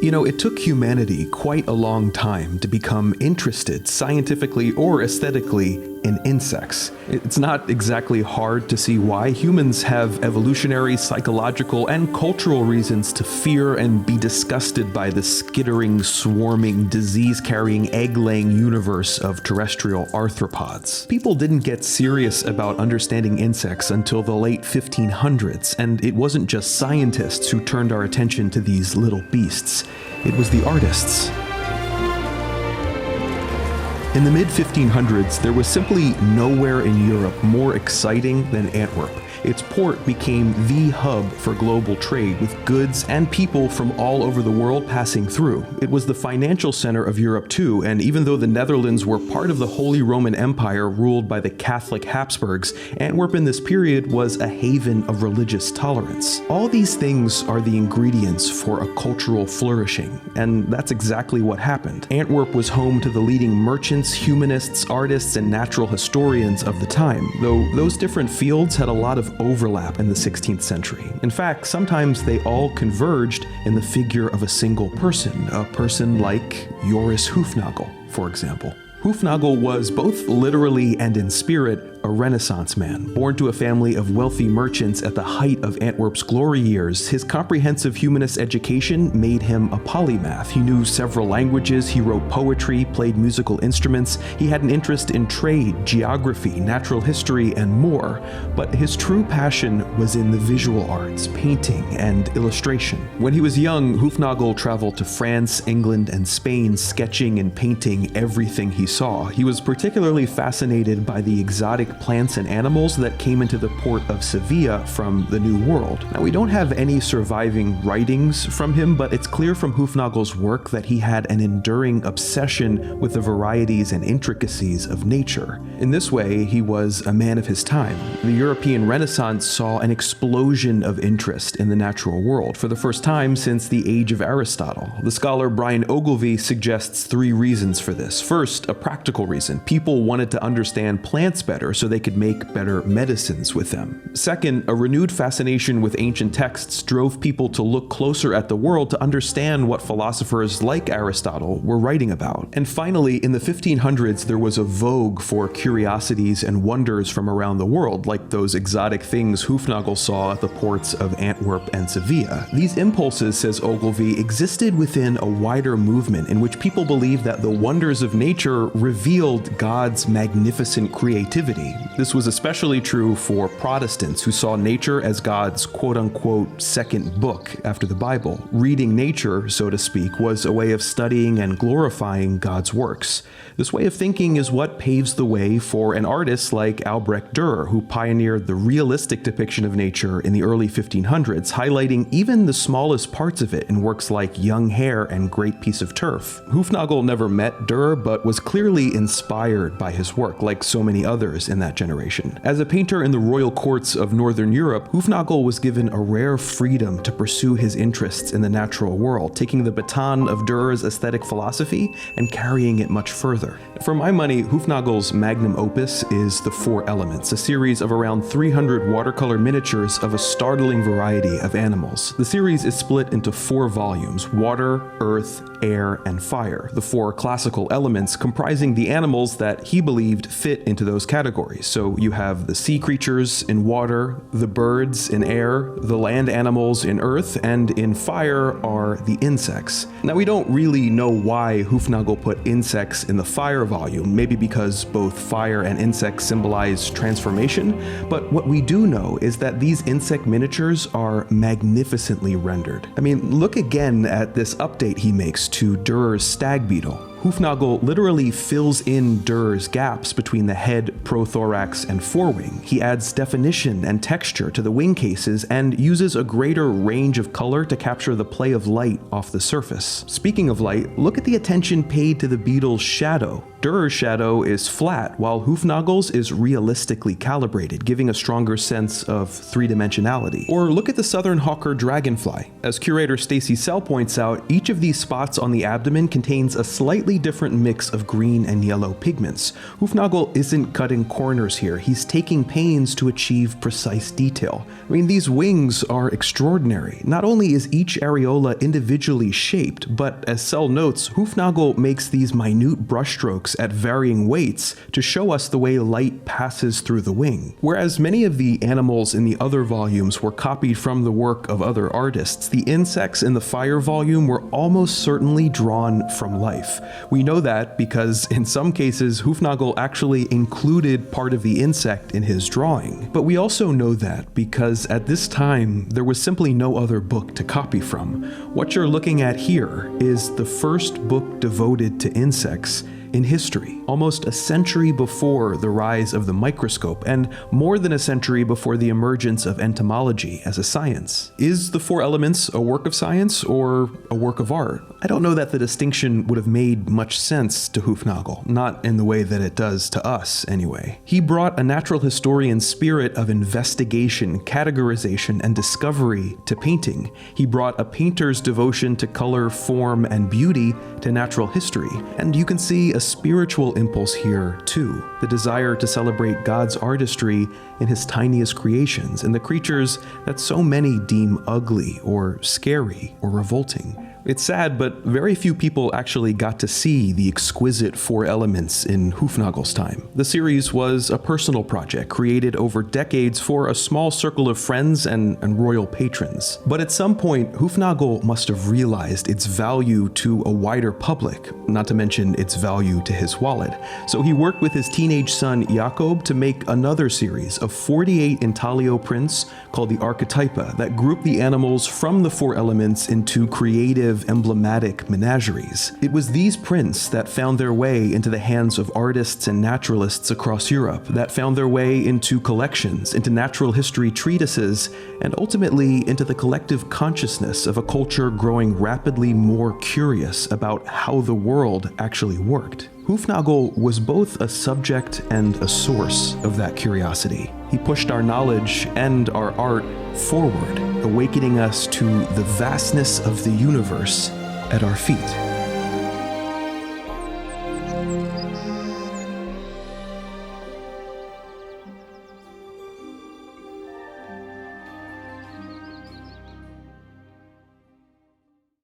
You know, it took humanity quite a long time to become interested, scientifically or aesthetically, in insects. It's not exactly hard to see why. Humans have evolutionary, psychological, and cultural reasons to fear and be disgusted by the skittering, swarming, disease-carrying, egg-laying universe of terrestrial arthropods. People didn't get serious about understanding insects until the late 1500s, and it wasn't just scientists who turned our attention to these little beasts. It was the artists. In the mid-1500s, there was simply nowhere in Europe more exciting than Antwerp. Its port became the hub for global trade, with goods and people from all over the world passing through. It was the financial center of Europe too, and even though the Netherlands were part of the Holy Roman Empire ruled by the Catholic Habsburgs, Antwerp in this period was a haven of religious tolerance. All these things are the ingredients for a cultural flourishing, and that's exactly what happened. Antwerp was home to the leading merchants, humanists, artists, and natural historians of the time, though those different fields had a lot of overlap in the 16th century. In fact, sometimes they all converged in the figure of a single person, a person like Joris Hoefnagel, for example. Hoefnagel was both literally and in spirit a Renaissance man. Born to a family of wealthy merchants at the height of Antwerp's glory years, his comprehensive humanist education made him a polymath. He knew several languages, he wrote poetry, played musical instruments, he had an interest in trade, geography, natural history, and more. But his true passion was in the visual arts, painting, and illustration. When he was young, Hoefnagel traveled to France, England, and Spain, sketching and painting everything he saw. He was particularly fascinated by the exotic plants and animals that came into the port of Sevilla from the New World. Now, we don't have any surviving writings from him, but it's clear from Hoefnagel's work that he had an enduring obsession with the varieties and intricacies of nature. In this way, he was a man of his time. The European Renaissance saw an explosion of interest in the natural world for the first time since the age of Aristotle. The scholar Brian Ogilvie suggests 3 reasons for this. First, a practical reason. People wanted to understand plants better so they could make better medicines with them. Second, a renewed fascination with ancient texts drove people to look closer at the world to understand what philosophers like Aristotle were writing about. And finally, in the 1500s, there was a vogue for curiosities and wonders from around the world, like those exotic things Hoefnagel saw at the ports of Antwerp and Sevilla. These impulses, says Ogilvie, existed within a wider movement in which people believed that the wonders of nature revealed God's magnificent creativity. This was especially true for Protestants who saw nature as God's quote-unquote second book after the Bible. Reading nature, so to speak, was a way of studying and glorifying God's works. This way of thinking is what paves the way for an artist like Albrecht Dürer, who pioneered the realistic depiction of nature in the early 1500s, highlighting even the smallest parts of it in works like Young Hare and Great Piece of Turf. Hoefnagel never met Dürer, but was clearly inspired by his work, like so many others in that generation. As a painter in the royal courts of Northern Europe, Hoefnagel was given a rare freedom to pursue his interests in the natural world, taking the baton of Dürer's aesthetic philosophy and carrying it much further. For my money, Hoefnagel's magnum opus is The Four Elements, a series of around 300 watercolor miniatures of a startling variety of animals. The series is split into 4 volumes: water, earth, air, and fire, the 4 classical elements comprising the animals that he believed fit into those categories. So you have the sea creatures in water, the birds in air, the land animals in earth, and in fire are the insects. Now, we don't really know why Hoefnagel put insects in the fire volume, maybe because both fire and insects symbolize transformation, but what we do know is that these insect miniatures are magnificently rendered. I mean, look again at this update he makes to Dürer's stag beetle. Hoefnagel literally fills in Dürer's gaps between the head, prothorax, and forewing. He adds definition and texture to the wing cases and uses a greater range of color to capture the play of light off the surface. Speaking of light, look at the attention paid to the beetle's shadow. Dürer's shadow is flat, while Hoefnagel's is realistically calibrated, giving a stronger sense of three-dimensionality. Or look at the southern hawker dragonfly. As curator Stacy Sell points out, each of these spots on the abdomen contains a slightly slightly different mix of green and yellow pigments. Hoefnagel isn't cutting corners here, he's taking pains to achieve precise detail. I mean, these wings are extraordinary. Not only is each areola individually shaped, but as Sell notes, Hoefnagel makes these minute brushstrokes at varying weights to show us the way light passes through the wing. Whereas many of the animals in the other volumes were copied from the work of other artists, the insects in the Fire volume were almost certainly drawn from life. We know that because in some cases Hoefnagel actually included part of the insect in his drawing. But we also know that because at this time there was simply no other book to copy from. What you're looking at here is the first book devoted to insects in history, almost a century before the rise of the microscope and more than a century before the emergence of entomology as a science. Is the Four Elements a work of science or a work of art? I don't know that the distinction would have made much sense to Hoefnagel, not in the way that it does to us anyway. He brought a natural historian spirit of investigation, categorization, and discovery to painting. He brought a painter's devotion to color, form, and beauty to natural history. And you can see a spiritual impulse here too, the desire to celebrate God's artistry in his tiniest creations and the creatures that so many deem ugly or scary or revolting. It's sad, but very few people actually got to see the exquisite Four Elements in Hoefnagel's time. The series was a personal project created over decades for a small circle of friends and royal patrons. But at some point, Hoefnagel must have realized its value to a wider public, not to mention its value to his wallet. So he worked with his teenage son Jacob to make another series of 48 intaglio prints called the Archetypa that grouped the animals from the Four Elements into creative, emblematic menageries. It was these prints that found their way into the hands of artists and naturalists across Europe, that found their way into collections, into natural history treatises, and ultimately into the collective consciousness of a culture growing rapidly more curious about how the world actually worked. Hoefnagel was both a subject and a source of that curiosity. He pushed our knowledge and our art forward, awakening us to the vastness of the universe at our feet.